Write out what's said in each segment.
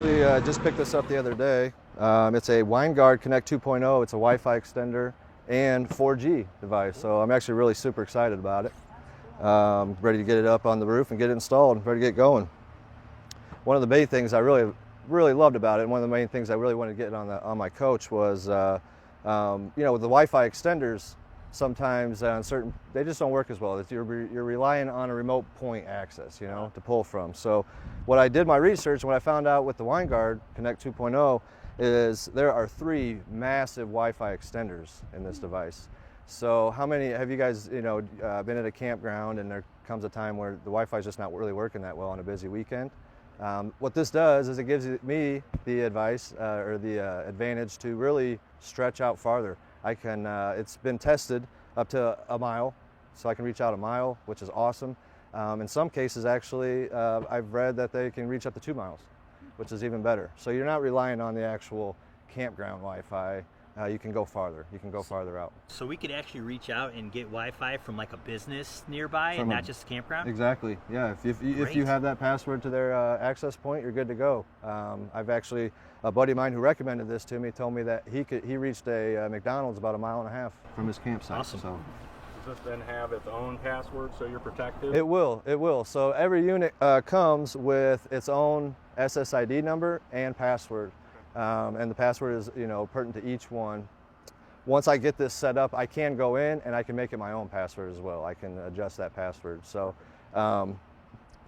We just picked this up the other day. It's a Winegard Connect 2.0. It's a Wi-Fi extender and 4G device. So I'm actually really super excited about it. Ready to get it up on the roof and get it installed, ready to get going. One of the main things I really loved about it, and one of the main things I really wanted to get on my coach was, with the Wi-Fi extenders, sometimes on they just don't work as well. You're relying on a remote point access, to pull from. So what I did my research, and what I found out with the Winegard Connect 2.0 is there are 3 massive Wi-Fi extenders in this device. So how many have you guys, been at a campground and there comes a time where the Wi-Fi is just not really working that well on a busy weekend? What this does is it gives me the advice or the advantage to really stretch out farther. It's been tested up to a mile, so I can reach out a mile, which is awesome. In some cases, actually, I've read that they can reach up to 2 miles, which is even better. So you're not relying on the actual campground Wi-Fi. You can go farther. You can go farther out. So we could actually reach out and get Wi-Fi from like a business nearby and not just a campground? Exactly, yeah. If you have that password to their access point, you're good to go. A buddy of mine who recommended this to me told me that he reached a McDonald's about 1.5 miles from his campsite. Awesome. So. Does this then have its own password so you're protected? It will. So every unit comes with its own SSID number and password. And the password is, pertinent to each one. Once I get this set up, I can go in and I can make it my own password as well. I can adjust that password. So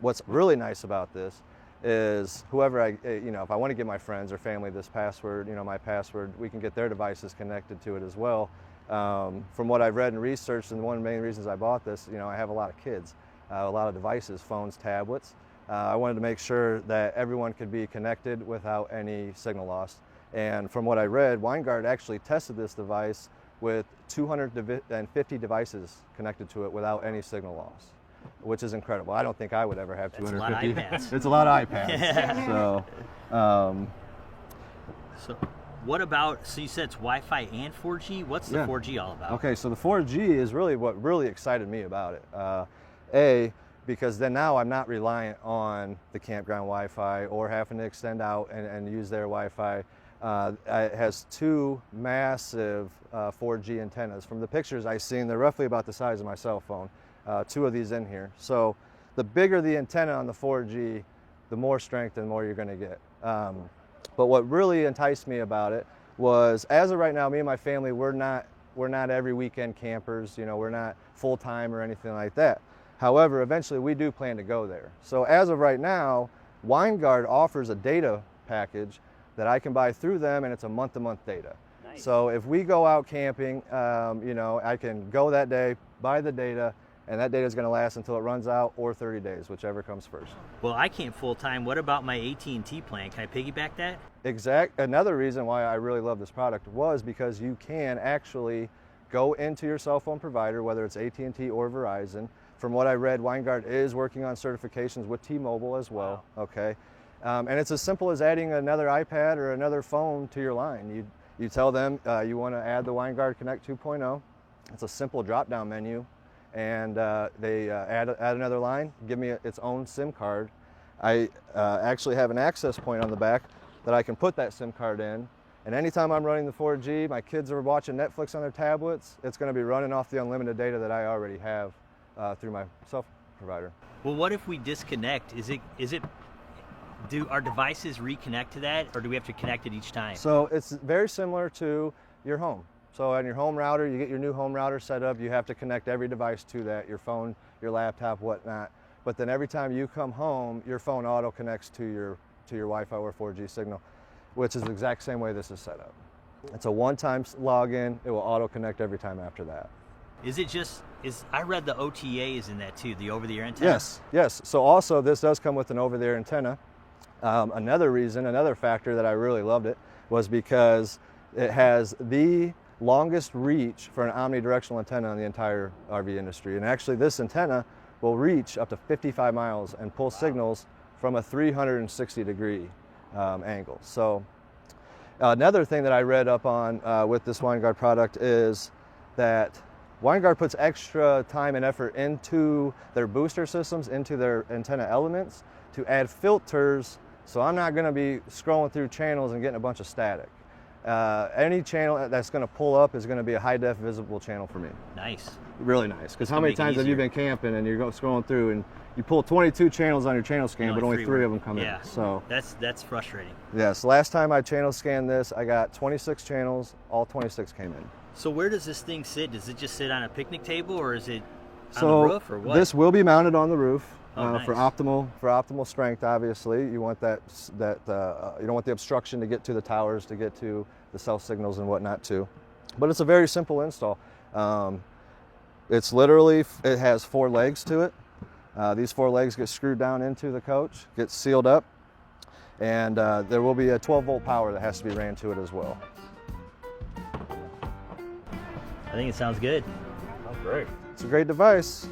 what's really nice about this is whoever if I want to give my friends or family this password, my password, we can get their devices connected to it as well. From what I've read and researched, and one of the main reasons I bought this, I have a lot of kids, a lot of devices, phones, tablets. I wanted to make sure that everyone could be connected without any signal loss. And from what I read, Winegard actually tested this device with 250 devices connected to it without any signal loss, which is incredible. I don't think I would ever have 250. That's a lot of iPads. It's a lot of iPads. So what about, so you said it's Wi-Fi and 4G? What's the 4G all about? Okay, so the 4G is really what really excited me about it. Because then now I'm not reliant on the campground Wi-Fi or having to extend out and use their Wi-Fi. It has 2 massive 4G antennas. From the pictures I've seen, they're roughly about the size of my cell phone, 2 of these in here. So the bigger the antenna on the 4G, the more strength and more you're going to get. But what really enticed me about it was, as of right now, me and my family, we're not every weekend campers. We're not full-time or anything like that. However, eventually we do plan to go there. So as of right now, Winegard offers a data package that I can buy through them, and it's a month-to-month data. Nice. So if we go out camping, I can go that day, buy the data, and that data is going to last until it runs out, or 30 days, whichever comes first. Well, I can't full-time. What about my AT&T plan? Can I piggyback that? Another reason why I really love this product was because you can actually go into your cell phone provider, whether it's AT&T or Verizon. From what I read, Winegard is working on certifications with T-Mobile as well. Wow. Okay, and it's as simple as adding another iPad or another phone to your line. You tell them you want to add the Winegard Connect 2.0. It's a simple drop-down menu, and they add another line, give me its own SIM card. I actually have an access point on the back that I can put that SIM card in, and anytime I'm running the 4G, my kids are watching Netflix on their tablets, it's going to be running off the unlimited data that I already have through my cell provider. Well, what if we disconnect? Do our devices reconnect to that, or do we have to connect it each time? So it's very similar to your home. So on your home router, you get your new home router set up, you have to connect every device to that, your phone, your laptop, whatnot. But then every time you come home, your phone auto connects to your Wi-Fi or 4G signal, which is the exact same way this is set up. It's a one-time login, it will auto connect every time after that. I read the OTA is in that too, the over-the-air antenna? Yes. So also this does come with an over-the-air antenna. Another factor that I really loved it was because it has the longest reach for an omnidirectional antenna in the entire RV industry. And actually this antenna will reach up to 55 miles and pull signals from a 360-degree angle. So another thing that I read up on with this Winegard product is that Winegard puts extra time and effort into their booster systems, into their antenna elements, to add filters So I'm not going to be scrolling through channels and getting a bunch of static. Any channel that's going to pull up is going to be a high def visible channel for me. Nice. Really nice. Because how gonna many make it times have you easier. been camping and you're scrolling through and you pull 22 channels on your channel scan, but only 3 of them come Yeah. in? So That's frustrating. yes, last time I channel scanned this, I got 26 channels. All 26 came in. So where does this thing sit? Does it just sit on a picnic table, or is it on So the roof, or what? this will be mounted on the roof. Oh, For nice. optimal strength. Obviously, you want that you don't want the obstruction to get to the towers, to get to the cell signals and whatnot too. But it's a very simple install. It's literally, it has 4 legs to it. These 4 legs get screwed down into the coach, get sealed up, and there will be a 12-volt power that has to be ran to it as well. I think it sounds good. Oh, great. It's a great device.